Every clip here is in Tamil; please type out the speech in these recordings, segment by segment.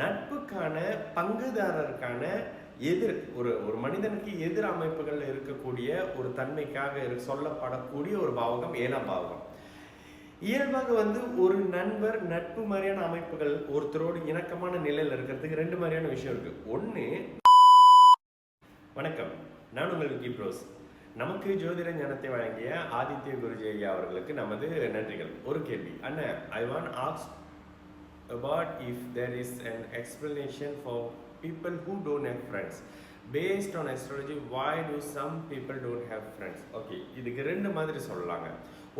நட்புக்கான பங்குதாரருக்கான எதிர் ஒரு மனிதனுக்கு எதிர் அமைப்புகள் இருக்கக்கூடிய ஒரு தன்மைக்காக சொல்லப்படக்கூடிய ஒரு பாவகம் 7ஆம் பாவகம். இயல்பாக ஒரு நண்பர் நட்பு மாதிரியான அமைப்புகள் ஒருத்தரோடு இணக்கமான நிலையில் இருக்கிறதுக்கு 2 மாதிரியான விஷயம் இருக்கு. ஒன்று, வணக்கம், நான் உங்கள் விக்கி ப்ரோஸ். நமக்கு ஜோதிட ஞானத்தை வழங்கிய ஆதித்ய குருஜி ஐயா அவர்களுக்கு நமது நன்றிகள். ஒரு கேள்வி, அண்ணன், I want ask about if there is an explanation for people who don't have friends based on astrology. Why do some people don't have friends? Okay, இதுக்கு 2 மாதிரி சொல்லலாங்க.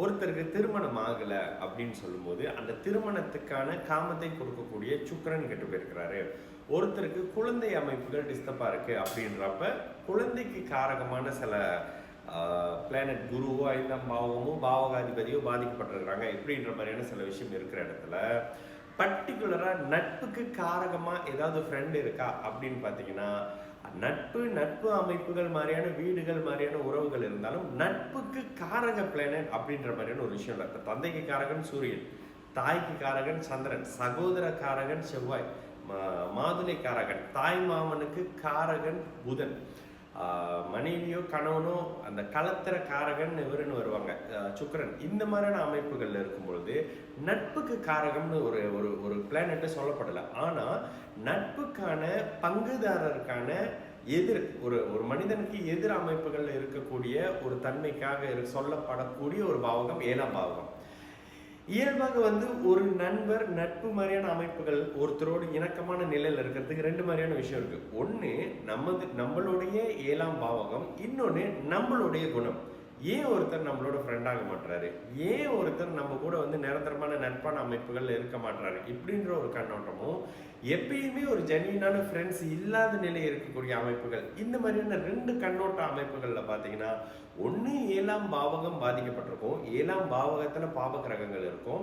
ஒருத்தருக்கு திருமணம் ஆகலை அப்படின்னு சொல்லும்போது அந்த திருமணத்துக்கான காமத்தை கொடுக்கக்கூடிய சுக்கிரன் கெட்டு போயிருக்கிறாரு. ஒருத்தருக்கு குழந்தை அமைப்புகள் டிஸ்டர்பாக இருக்குது அப்படின்றப்ப குழந்தைக்கு காரகமான சில பிளானட் குருவோ 5ஆம் பாவமோ பாவகாதிபதியோ பாதிக்கப்பட்டிருக்கிறாங்க இப்படின்ற மாதிரியான சில விஷயம் இருக்கிற இடத்துல பர்டிகுலராக நட்புக்கு காரகமாக ஏதாவது ஃப்ரெண்ட் இருக்கா அப்படின்னு பார்த்தீங்கன்னா, நட்பு அமைப்புகள் மாதிரியான வீடுகள் மாதிரியான உறவுகள் இருந்தாலும் நட்புக்கு காரக பிளானட் அப்படின்ற மாதிரியான ஒரு விஷயம் இல்லை. இப்போ தந்தைக்கு காரகன் சூரியன், தாய்க்கு காரகன் சந்திரன், சகோதர காரகன் செவ்வாய், மாதுளை காரகன், தாய் மாமனுக்கு காரகன் புதன், மனைவியோ கணவனோ அந்த களத்திர காரகன் இவருன்னு வருவாங்க சுக்கிரன். இந்த மாதிரியான அமைப்புகள் இருக்கும்பொழுது நட்புக்கு காரகம்னு ஒரு பிளானட்டை சொல்லப்படலை. ஆனால் நட்புக்கான பங்குதாரருக்கான எதிர் ஒரு மனிதனுக்கு எதிர் அமைப்புகள் இருக்கக்கூடிய ஒரு தன்மைக்காக சொல்லப்படக்கூடிய ஒரு பாவகம் 7ஆம் பாவகம். இயல்பாக ஒரு நண்பர் நட்பு மாதிரியான அமைப்புகள் ஒருத்தரோடு இணக்கமான நிலையில் இருக்கிறதுக்கு 2 மாதிரியான விஷயம் இருக்கு. ஒன்று, நம்மளுடைய 7ஆம் பாவகம், இன்னொன்று நம்மளுடைய குணம். ஏன் ஒருத்தர் நம்மளோட ஃப்ரெண்டாக மாட்டுறாரு, ஏன் ஒருத்தர் நம்ம கூட நிரந்தரமான நட்பான அமைப்புகள் இருக்க மாட்டுறாரு இப்படின்ற ஒரு கண்ணோட்டமும், எப்பயுமே ஒரு ஜென்யூனான ஃப்ரெண்ட்ஸ் இல்லாத நிலை இருக்கக்கூடிய அமைப்புகள், இந்த மாதிரியான 2 கண்ணோட்ட அமைப்புகளில் பார்த்தீங்கன்னா, ஒன்று 7ஆம் பாவகம் பாதிக்கப்பட்டிருக்கும், 7ஆம் பாவகத்தில் பாப கிரகங்கள் இருக்கும்,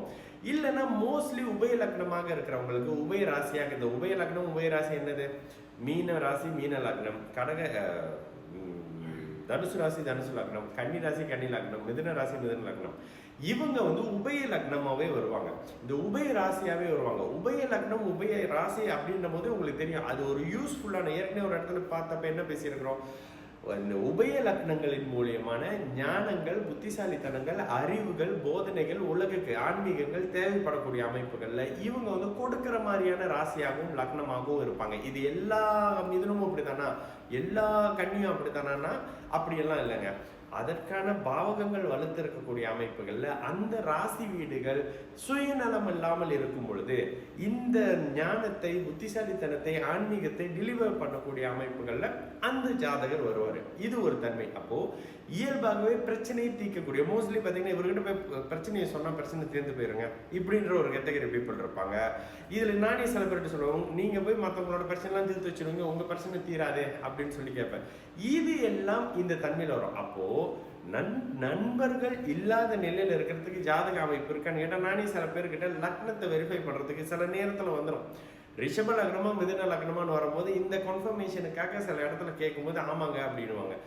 இல்லைன்னா மோஸ்ட்லி உபய லக்னமாக இருக்கிறவங்களுக்கு உபய ராசியாக, இந்த உபய லக்னம் உபய ராசி என்னது, மீன ராசி மீன லக்னம், தனுசு ராசி தனுசு லக்னம், கன்னி ராசி கன்னி லக்னம், மிதுன ராசி மிதுன லக்னம், இவங்க உபய லக்னமாவே வருவாங்க, இந்த உபய ராசியாவே வருவாங்க. உபய லக்னம் உபய ராசி அப்படின்ற போது உங்களுக்கு தெரியும் அது ஒரு யூஸ்ஃபுல்லான, ஏற்கனவே ஒரு இடத்துல பார்த்தப்ப என்ன பேசியிருக்கிறோம், இந்த உபய லக்னங்களின் மூலியமான ஞானங்கள், புத்திசாலித்தனங்கள், அறிவுகள், போதனைகள், உலகுக்கு ஆன்மீகங்கள் தேவைப்படக்கூடிய அமைப்புகள்ல இவங்க கொடுக்கிற மாதிரியான ராசியாகவும் லக்னமாகவும் இருப்பாங்க. இது எல்லா மிதுனமும் அப்படித்தானா, எல்லா கன்னியும் அப்படித்தானா? அப்படியெல்லாம் இல்லைங்க. அதற்கான பாவகங்கள் வலுத்து இருக்கக்கூடிய அமைப்புகள்ல அந்த ராசி வீடுகள் சுயநலம் இல்லாமல் இருக்கும் பொழுது இந்த ஞானத்தை, புத்திசாலித்தனத்தை, ஆன்மீகத்தை டெலிவர் பண்ணக்கூடிய அமைப்புகள்ல அந்த ஜாதகர் வருவார். இது ஒரு தன்மை. அப்போ இயல்பாகவே பிரச்சனையை தீர்க்கக்கூடிய, மோஸ்ட்லி பார்த்தீங்கன்னா இவர்கிட்ட போய் பிரச்சனையை சொன்னா பிரச்சனை தீர்ந்து போயிருங்க இப்படின்ற ஒரு கேட்டகரி பீப்புள் இருப்பாங்க. இதுல நானே சில பேர்கிட்ட சொல்லுவோம், நீங்க போய் மற்றவங்களோட பிரச்சனைலாம் தீர்த்து வச்சிருவீங்க, உங்க பிரச்சனை தீராதே அப்படின்னு சொல்லி கேட்பேன். இது எல்லாம் இந்த தன்மையில் வரும். அப்போ நண்பர்கள் இல்லாத நிலையில இருக்கிறதுக்கு ஜாதக அமைப்பு இருக்கான்னு கேட்டால், நானே சில பேர்கிட்ட லக்னத்தை வெரிஃபை பண்றதுக்கு சில நேரத்தில் வந்துடும். ரிஷப லக்னமா மிதுன லக்னமான்னு வரும்போது இந்த கன்ஃபர்மேஷனுக்காக சில இடத்துல கேட்கும்போது ஆமாங்க அப்படின்வாங்க.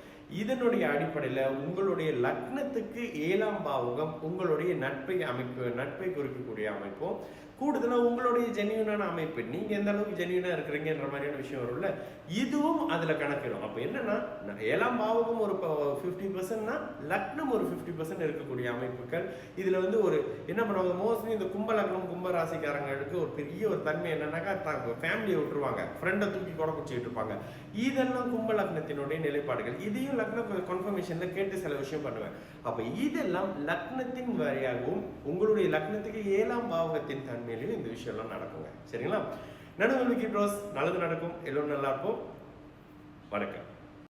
இதனுடைய அடிப்படையில் உங்களுடைய லக்னத்துக்கு 7ஆம் பாவகம் உங்களுடைய நட்பை குறிக்கக்கூடிய அமைப்பும், கூடுதலாக உங்களுடைய ஜென்யூனான அமைப்பு, நீங்கள் எந்த அளவுக்கு ஜென்யூனாக இருக்கிறீங்கன்ற மாதிரியான விஷயம் வரும்ல, இதுவும் அதில் கணக்கிடும். அப்போ என்னன்னா, 7ஆம் பாவகம் ஒரு 50%னா லக்னம் ஒரு 50% இருக்கக்கூடிய அமைப்புகள். இதில் ஒரு என்ன பண்ணுவாங்க, மோஸ்ட்லி இந்த கும்ப லக்னம் கும்ப ராசிக்காரங்களுக்கு ஒரு பெரிய ஒரு தன்மை என்னன்னாக்கா, ஃபேமிலியை விட்டுருவாங்க, ஃப்ரெண்டை தூக்கி கூட பிடிச்சிக்கிட்டு இருப்பாங்க. இதெல்லாம் கும்ப லக்னத்தினுடைய நிலைப்பாடுகள். இதையும் லக்ன கன்ஃபர்மேஷன்ல கேட்டு சில விஷயம் பண்ணுவேன். அப்ப இதெல்லாம் லக்னத்தின் வாரியாகவும் உங்களுடைய லக்னத்துக்கு 7ஆம் பாவகத்தின் தன்மையிலையும் இந்த விஷயம் எல்லாம் நடக்குங்க. சரிங்களா? நடுவில் விக்கி ப்ரோஸ், நல்லது நடக்கும், எல்லோரும் நல்லா இருப்போம். வணக்கம்.